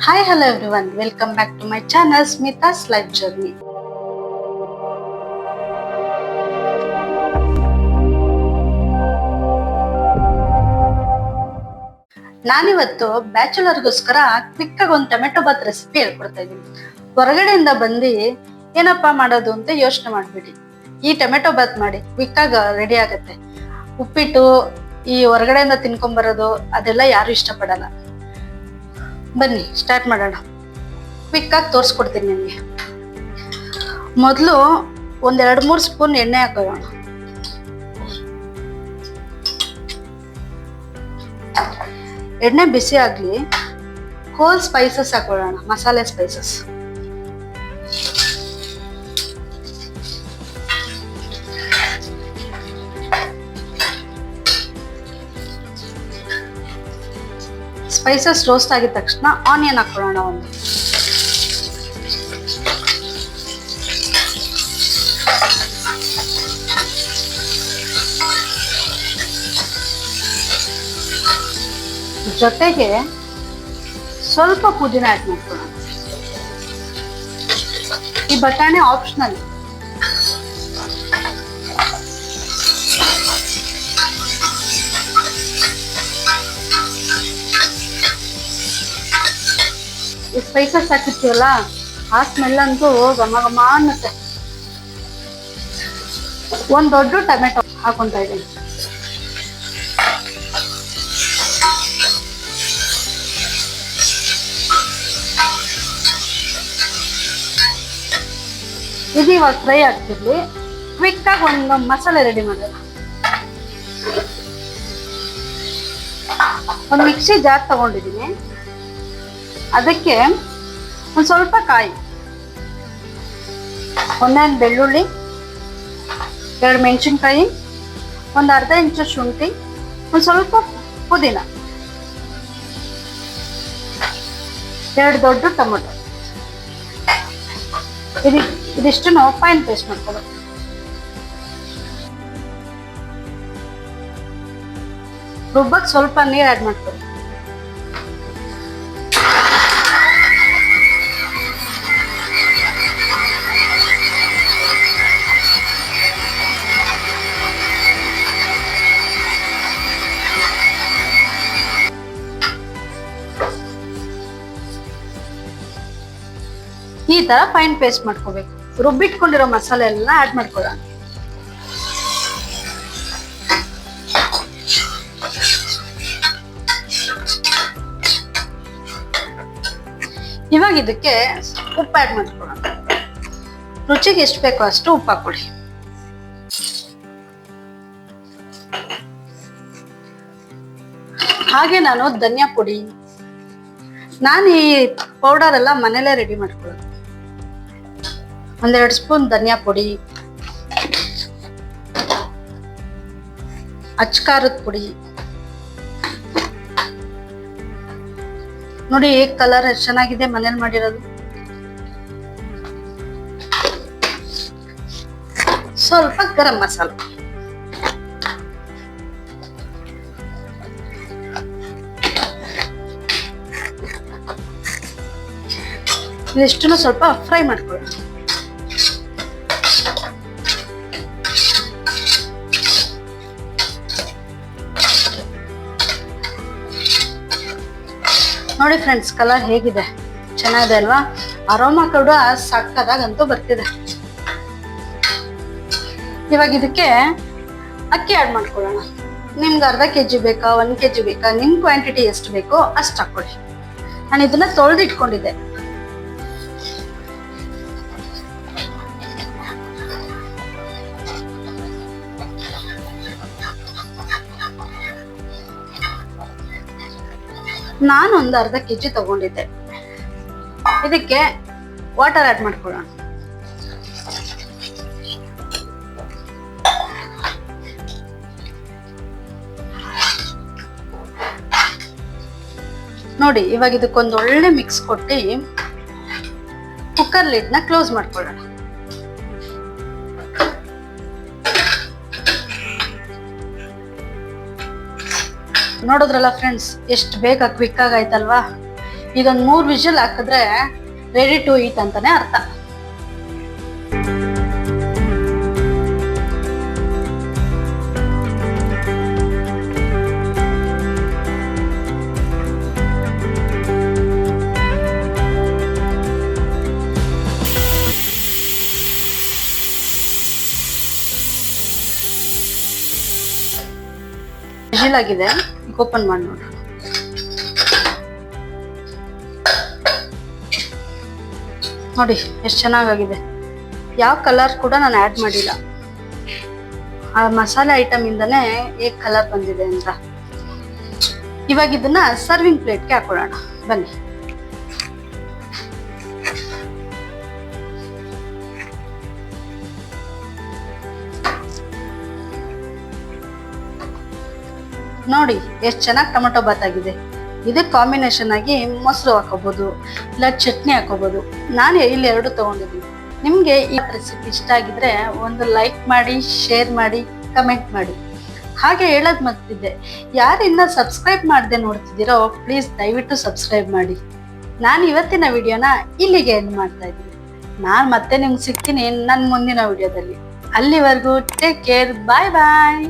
Hi, hello everyone. Welcome back to my channel Smita's Life Journey. ನಾನಿವತ್ತು ಬ್ಯಾಚುಲರ್ಗೋಸ್ಕರ quick ಆಗಿ ಒಂದು tomato Baat recipe ಹೇಳ್ಕೊಡ್ತಾ ಇದ್ದೀನಿ. ಹೊರಗಡೆಯಿಂದ ಬಂದು ಏನಪ್ಪಾ ಮಾಡೋದು ಅಂತ ಯೋಚನೆ ಮಾಡ್ಬಿಡಿ. ಈ ಟೊಮೆಟೊ ಬಾತ್ ಮಾಡಿ ಕ್ವಿಕ್ ಆಗಿ ರೆಡಿ ಆಗುತ್ತೆ. ಉಪ್ಪಿಟ್ಟು ಈ ಹೊರಗಡೆಯಿಂದ ತಿನ್ಕೊಂಡ್ ಬರೋದು ಅದೆಲ್ಲ ಯಾರು ಇಷ್ಟಪಡಲ್ಲ. ಬನ್ನಿ ಸ್ಟಾರ್ಟ್ ಮಾಡೋಣ. ಕ್ವಿಕ್ ಆಗಿ ತೋರಿಸ್ಕೊಡ್ತೀನಿ ನಿಮಗೆ. ಮೊದಲು ಒಂದ್ 2-3 ಸ್ಪೂನ್ ಎಣ್ಣೆ ಹಾಕೋಣ. ಎಣ್ಣೆ ಬಿಸಿ ಆಗ್ಲಿ, ಹೋಲ್ ಸ್ಪೈಸಸ್ ಹಾಕೊಳ್ಳೋಣ, ಮಸಾಲೆ ಸ್ಪೈಸಸ್. ಸ್ಪೈಸಸ್ ರೋಸ್ಟ್ ಆಗಿದ ತಕ್ಷಣ ಆನಿಯನ್ ಹಾಕೊಳ್ಳೋಣ ಒಂದು. ಜೊತೆಗೆ ಸ್ವಲ್ಪ ಪುದೀನ ಆಡ್ ಮಾಡ್ಕೊಳ್ಳೋಣ. ಈ ಬಟಾಣಿ ಆಪ್ಷನಲ್. ಈ ಸ್ಪೈಸಸ್ ಹಾಕಿರ್ತೀವಲ್ಲ, ಆ ಸ್ಮೆಲ್ ಅಂತೂ ಘಮ ಘಮ ಅನ್ನತ್ತೆ. ಒಂದ್ ದೊಡ್ಡ ಟೊಮೆಟೊ ಹಾಕೊಂತ ಇದ್ದೀನಿ. ಇದು ಇವಾಗ ಫ್ರೈ ಆಗ್ತಿರ್ಲಿ, ಕ್ವಿಕ್ ಆಗಿ ಒಂದು ಮಸಾಲೆ ರೆಡಿ ಮಾಡೋಣ. ಒಂದು ಮಿಕ್ಸಿ ಜಾರ್ ತಗೊಂಡಿದ್ದೀನಿ. ಅದಕ್ಕೆ ಒಂದು ಸ್ವಲ್ಪ ಕಾಯಿ, ಒಂದೊಂದು ಬೆಳ್ಳುಳ್ಳಿ, 2 ಮೆಣಸಿನ್ಕಾಯಿ, ಒಂದು ಅರ್ಧ ಇಂಚು ಶುಂಠಿ, ಒಂದು ಸ್ವಲ್ಪ ಪುದೀನ, 2 ದೊಡ್ಡ ಟೊಮೊಟೊ. ಇದಿಷ್ಟು ಫೈನ್ ಪೇಸ್ಟ್ ಮಾಡ್ಕೊಬೇಕು. ರುಬ್ಬಕ್ಕೆ ಸ್ವಲ್ಪ ನೀರು ಆಡ್ ಮಾಡ್ಕೊಳ್ಳಿ. ಈ ತರ ಫೈನ್ ಪೇಸ್ಟ್ ಮಾಡ್ಕೋಬೇಕು. ರುಬ್ಬಿಟ್ಕೊಂಡಿರೋ ಮಸಾಲೆ ಎಲ್ಲ ಆಡ್ ಮಾಡ್ಕೊಳ್ಳೋಣ. ಇವಾಗ ಇದಕ್ಕೆ ಉಪ್ಪು ಆಡ್ ಮಾಡ್ಕೊಳ್ಳೋಣ. ರುಚಿಗೆ ಎಷ್ಟು ಬೇಕೋ ಅಷ್ಟು ಉಪ್ಪು ಹಾಕೊಳ್ಳಿ. ಹಾಗೆ ನಾನು ಧನಿಯಾ ಪುಡಿ, ನಾನು ಈ ಪೌಡರ್ ಎಲ್ಲ ಮನೇಲೆ ರೆಡಿ ಮಾಡ್ಕೊಳ್ಳೋದು. 1-2 ಸ್ಪೂನ್ ಧನಿಯಾ ಪುಡಿ, ಅಚ್ಕಾರದ ಪುಡಿ. ನೋಡಿ ಕಲರ್ ಎಷ್ಟು ಚೆನ್ನಾಗಿದೆ ಮನೇಲಿ ಮಾಡಿರೋದು. ಸ್ವಲ್ಪ ಗರಂ ಮಸಾಲ, ಇದಿಷ್ಟನ್ನು ಸ್ವಲ್ಪ ಫ್ರೈ ಮಾಡ್ಕೊಳ್ಳೋಣ. ನೋಡಿ ಫ್ರೆಂಡ್ಸ್, ಕಲರ್ ಹೇಗಿದೆ, ಚೆನ್ನಾಗಿದೆ ಅಲ್ವಾ? ಅರೋಮಾ ಕೂಡ ಸಕ್ಕದಾಗಂತೂ ಬರ್ತಿದೆ. ಇವಾಗ ಇದಕ್ಕೆ ಅಕ್ಕಿ ಆಡ್ ಮಾಡ್ಕೊಳ್ಳೋಣ. ನಿಮ್ಗೆ ಅರ್ಧ ಕೆಜಿ ಬೇಕಾ, 1 ಕೆಜಿ ಬೇಕಾ, ನಿಮ್ ಕ್ವಾಂಟಿಟಿ ಎಷ್ಟು ಬೇಕೋ ಅಷ್ಟು ಹಾಕೊಳ್ಳಿ. ನಾನು ಇದನ್ನ ತೊಳೆದಿಟ್ಕೊಂಡಿದ್ದೆ. ನಾನು ಒಂದು ಅರ್ಧ ಕೆಜಿ ತಗೊಂಡಿದ್ದೆ. ಇದಕ್ಕೆ ವಾಟರ್ ಆಡ್ ಮಾಡ್ಕೊಳ್ಳೋಣ. ನೋಡಿ ಇವಾಗ ಇದಕ್ಕೊಂದು ಒಳ್ಳೆ ಮಿಕ್ಸ್ ಕೊಟ್ಟು ಕುಕ್ಕರ್ ಲಿಡ್ನ ಕ್ಲೋಸ್ ಮಾಡ್ಕೊಳ್ಳೋಣ. ನೋಡಿದ್ರಲ್ಲ ಫ್ರೆಂಡ್ಸ್, ಎಷ್ಟು ಬೇಗ ಕ್ವಿಕ್ ಆಗಿ ಆಯ್ತಲ್ವಾ? ಇದೊಂದು 3 ವಿಷಲ್ ಹಾಕಿದ್ರೆ ರೆಡಿ ಟು ಈಟ್ ಅಂತಾನೆ ಅರ್ಥ. ವಿಷಲ್ ಆಗಿದೆ, ಓಪನ್ ಮಾಡಿ ನೋಡೋಣ. ನೋಡಿ ಎಷ್ಟು ಚೆನ್ನಾಗಾಗಿದೆ. ಯಾವ ಕಲರ್ ಕೂಡ ನಾನು ಆ್ಯಡ್ ಮಾಡಿಲ್ಲ. ಆ ಮಸಾಲೆ ಐಟಮ್ ಇಂದಾನೆ ಹೇಗೆ ಕಲರ್ ಬಂದಿದೆ ಅಂತ. ಇವಾಗ ಇದನ್ನ ಸರ್ವಿಂಗ್ ಪ್ಲೇಟ್ಗೆ ಹಾಕೊಳ್ಳೋಣ ಬನ್ನಿ. ನೋಡಿ ಎಷ್ಟು ಚೆನ್ನಾಗಿ ಟೊಮೆಟೊ ಬಾತ್ ಆಗಿದೆ. ಇದಕ್ಕೆ ಕಾಂಬಿನೇಷನ್ ಆಗಿ ಮೊಸರು ಹಾಕೋಬಹುದು, ಇಲ್ಲ ಚಟ್ನಿ ಹಾಕೋಬಹುದು. ನಾನು ಇಲ್ಲಿ 2 ತಗೊಂಡಿದ್ದೀನಿ. ನಿಮಗೆ ಈ ರೆಸಿಪಿ ಇಷ್ಟ ಆಗಿದ್ರೆ ಒಂದು ಲೈಕ್ ಮಾಡಿ, ಶೇರ್ ಮಾಡಿ, ಕಮೆಂಟ್ ಮಾಡಿ. ಹಾಗೆ ಹೇಳೋದು ಮರ್ತಿದ್ದೆ, ಯಾರು ಇನ್ನ ಸಬ್ಸ್ಕ್ರೈಬ್ ಮಾಡದೆ ನೋಡ್ತಿದ್ದೀರೋ ಪ್ಲೀಸ್ ದಯವಿಟ್ಟು ಸಬ್ಸ್ಕ್ರೈಬ್ ಮಾಡಿ. ನಾನು ಇವತ್ತಿನ ವಿಡಿಯೋನ ಇಲ್ಲಿಗೆ ಎಂಡ್ ಮಾಡ್ತಾ ಇದ್ದೀನಿ. ನಾನು ಮತ್ತೆ ನಿಮ್ಗೆ ಸಿಗ್ತೀನಿ ನನ್ನ ಮುಂದಿನ ವಿಡಿಯೋದಲ್ಲಿ. ಅಲ್ಲಿವರೆಗೂ ಟೇಕ್ ಕೇರ್, ಬಾಯ್ ಬಾಯ್.